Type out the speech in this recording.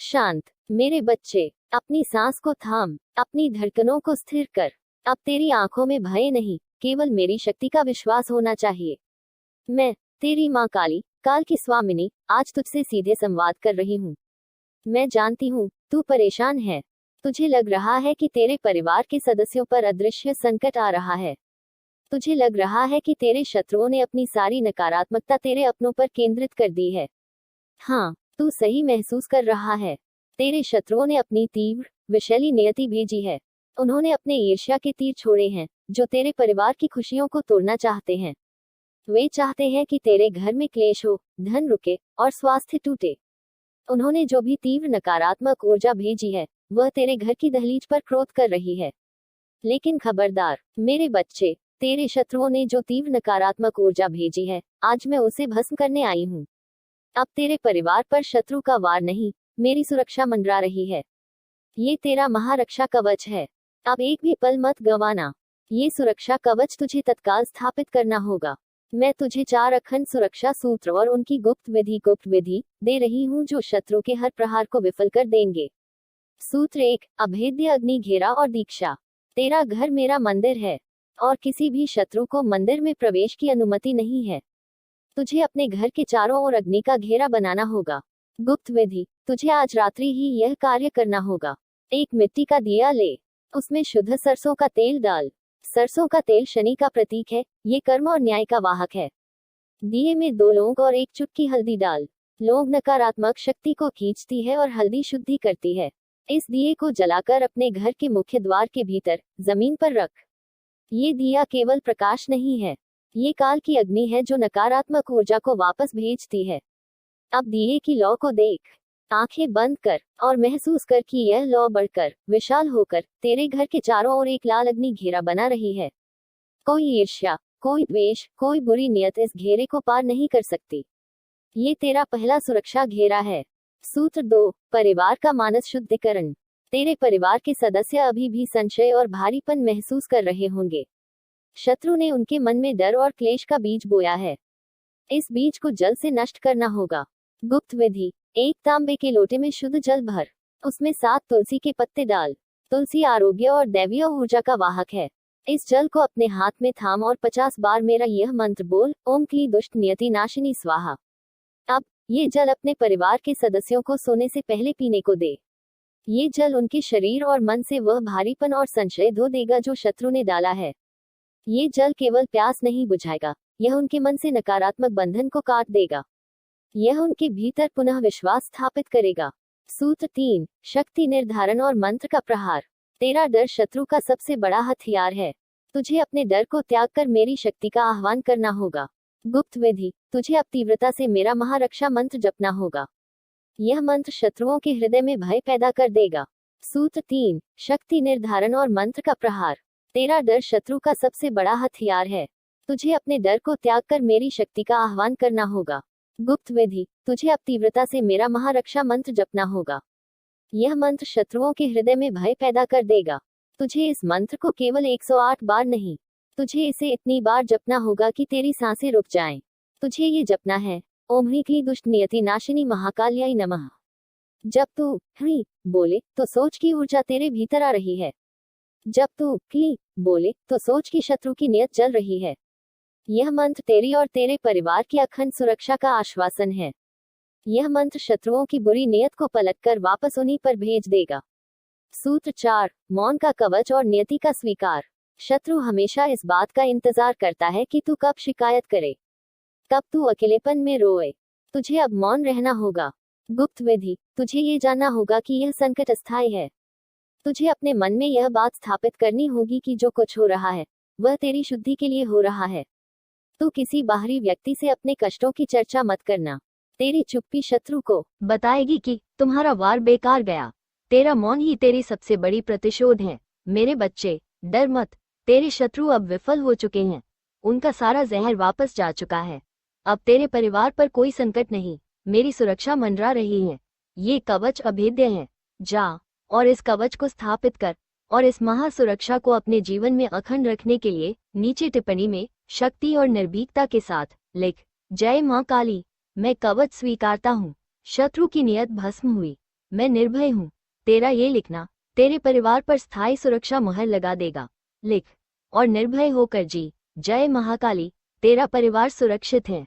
शांत। मेरे बच्चे, अपनी सांस को थाम, अपनी धड़कनों को स्थिर कर। अब तेरी आंखों में भय नहीं, केवल मेरी शक्ति का विश्वास होना चाहिए। मैं, तेरी माँ काली, काल की स्वामिनी, आज तुझसे सीधे संवाद कर रही हूँ। मैं जानती हूँ, तू परेशान है। तुझे लग रहा है कि तेरे परिवार के सदस्यों पर अदृश्य संकट आ रहा है। तुझे लग रहा है कि तेरे शत्रुओं ने अपनी सारी नकारात्मकता तेरे अपनों पर केंद्रित कर दी है। हाँ, तू सही महसूस कर रहा है। तेरे शत्रुओं ने अपनी तीव्र, विषैली नियति भेजी है। उन्होंने अपने ईर्ष्या के तीर छोड़े हैं, जो तेरे परिवार की खुशियों को तोड़ना चाहते हैं। वे चाहते हैं कि तेरे घर में क्लेश हो, धन रुके और स्वास्थ्य टूटे। उन्होंने जो भी तीव्र नकारात्मक ऊर्जा भेजी है, वह तेरे घर की दहलीज पर क्रोध कर रही है। लेकिन खबरदार, मेरे बच्चे, तेरे शत्रुओं ने जो तीव्र नकारात्मक ऊर्जा भेजी है, आज मैं उसे भस्म करने आई हूँ। अब तेरे परिवार पर शत्रु का वार नहीं, मेरी सुरक्षा मंडरा रही है। ये तेरा महारक्षा कवच है। अब एक भी पल मत गंवाना। ये सुरक्षा कवच तुझे तत्काल स्थापित करना होगा। मैं तुझे 4 अखंड सुरक्षा सूत्र और उनकी गुप्त विधि दे रही हूँ, जो शत्रु के हर प्रहार को विफल कर देंगे। सूत्र 1, अभेद्य अग्नि घेरा और दीक्षा। तेरा घर मेरा मंदिर है, और किसी भी शत्रु को मंदिर में प्रवेश की अनुमति नहीं है। तुझे अपने घर के चारों ओर अग्नि का घेरा बनाना होगा। गुप्त विधि, तुझे आज रात्रि ही यह कार्य करना होगा। एक मिट्टी का दिया ले, उसमें शुद्ध सरसों का तेल डाल। सरसों का तेल शनि का प्रतीक है, ये कर्म और न्याय का वाहक है। दिए में 2 लौंग और 1 चुटकी हल्दी डाल। लौंग नकारात्मक शक्ति को खींचती है और हल्दी शुद्धि करती है। इस दिए को जलाकर अपने घर के मुख्य द्वार के भीतर जमीन पर रख। ये दिया केवल प्रकाश नहीं है, ये काल की अग्नि है जो नकारात्मक ऊर्जा को वापस भेजती है। अब दिए की लौ को देख, आंखें बंद कर और महसूस कर कि यह लौ बढ़कर, विशाल होकर, तेरे घर के चारों ओर एक लाल अग्नि घेरा बना रही है। कोई ईर्ष्या, कोई द्वेष, कोई बुरी नियत इस घेरे को पार नहीं कर सकती। ये तेरा पहला सुरक्षा घेरा है। सूत्र 2, परिवार का मानस शुद्धिकरण। तेरे परिवार के सदस्य अभी भी संशय और भारीपन महसूस कर रहे होंगे। शत्रु ने उनके मन में डर और क्लेश का बीज बोया है। इस बीज को जल से नष्ट करना होगा। गुप्त विधि, 1 तांबे के लोटे में शुद्ध जल भर, उसमें 7 तुलसी के पत्ते डाल। तुलसी आरोग्य और दैवीय ऊर्जा का वाहक है। इस जल को अपने हाथ में थाम और 50 बार मेरा यह मंत्र बोल, ओम क्ली दुष्ट नियति नाशिनी स्वाहा। अब ये जल अपने परिवार के सदस्यों को सोने से पहले पीने को दे। ये जल उनके शरीर और मन से वह भारीपन और संशय धो देगा जो शत्रु ने डाला है। ये जल केवल प्यास नहीं बुझाएगा, यह उनके मन से नकारात्मक बंधन को काट देगा। यह उनके भीतर पुनः विश्वास स्थापित करेगा। सूत्र 3, शक्ति निर्धारण और मंत्र का प्रहार। तेरा डर शत्रु का सबसे बड़ा हथियार है। तुझे अपने डर को त्याग कर मेरी शक्ति का आह्वान करना होगा। गुप्त विधि, तुझे अब तीव्रता से मेरा महारक्षा मंत्र जपना होगा। यह मंत्र शत्रुओं के हृदय में भय पैदा कर देगा। सूत्र 3, शक्ति निर्धारण और मंत्र का प्रहार। तेरा डर शत्रु का सबसे बड़ा हथियार है। तुझे अपने डर को त्याग कर मेरी शक्ति का आह्वान करना होगा। गुप्त विधि, तुझे अब तीव्रता से मेरा महारक्षा मंत्र जपना होगा। यह मंत्र शत्रुओं के हृदय में भय पैदा कर देगा। तुझे इस मंत्र को केवल 108 बार नहीं, तुझे इसे इतनी बार जपना होगा कि तेरी सांसें रुक जाएं। तुझे ये जपना है, ओम ह्रीं क्लीं दुष्ट नियति नाशिनी महाकाल्याय नमः। जब तू ह्रीं बोले तो सोच की ऊर्जा तेरे भीतर आ रही है। जब तू क्लीं बोले तो सोच की शत्रु की नियत जल रही है। यह मंत्र तेरी और तेरे परिवार की अखंड सुरक्षा का आश्वासन है। यह मंत्र शत्रुओं की बुरी नियत को पलटकर वापस उन्हीं पर भेज देगा। सूत्र 4, मौन का कवच और नियति का स्वीकार। शत्रु हमेशा इस बात का इंतजार करता है कि तू कब शिकायत करे, कब तू अकेलेपन में रोए। तुझे अब मौन रहना होगा। गुप्त विधि, तुझे ये जानना होगा कि यह संकट अस्थायी है। तुझे अपने मन में यह बात स्थापित करनी होगी कि जो कुछ हो रहा है, वह तेरी शुद्धि के लिए हो रहा है। तू किसी बाहरी व्यक्ति से अपने कष्टों की चर्चा मत करना। तेरी चुप्पी शत्रु को बताएगी कि तुम्हारा वार बेकार गया। तेरा मौन ही तेरी सबसे बड़ी प्रतिशोध है। मेरे बच्चे, डर मत। तेरे शत्रु अब विफल हो चुके हैं। उनका सारा जहर वापस जा चुका है। अब तेरे परिवार पर कोई संकट नहीं, मेरी सुरक्षा मंडरा रही है। ये कवच अभेद्य है। जा और इस कवच को स्थापित कर, और इस महासुरक्षा को अपने जीवन में अखंड रखने के लिए नीचे टिप्पणी में शक्ति और निर्भीकता के साथ लिख, जय मां काली। मैं कवच स्वीकारता हूँ। शत्रु की नियत भस्म हुई। मैं निर्भय हूँ। तेरा ये लिखना तेरे परिवार पर स्थायी सुरक्षा मुहर लगा देगा। लिख और निर्भय होकर जी। जय महाकाली। तेरा परिवार सुरक्षित है।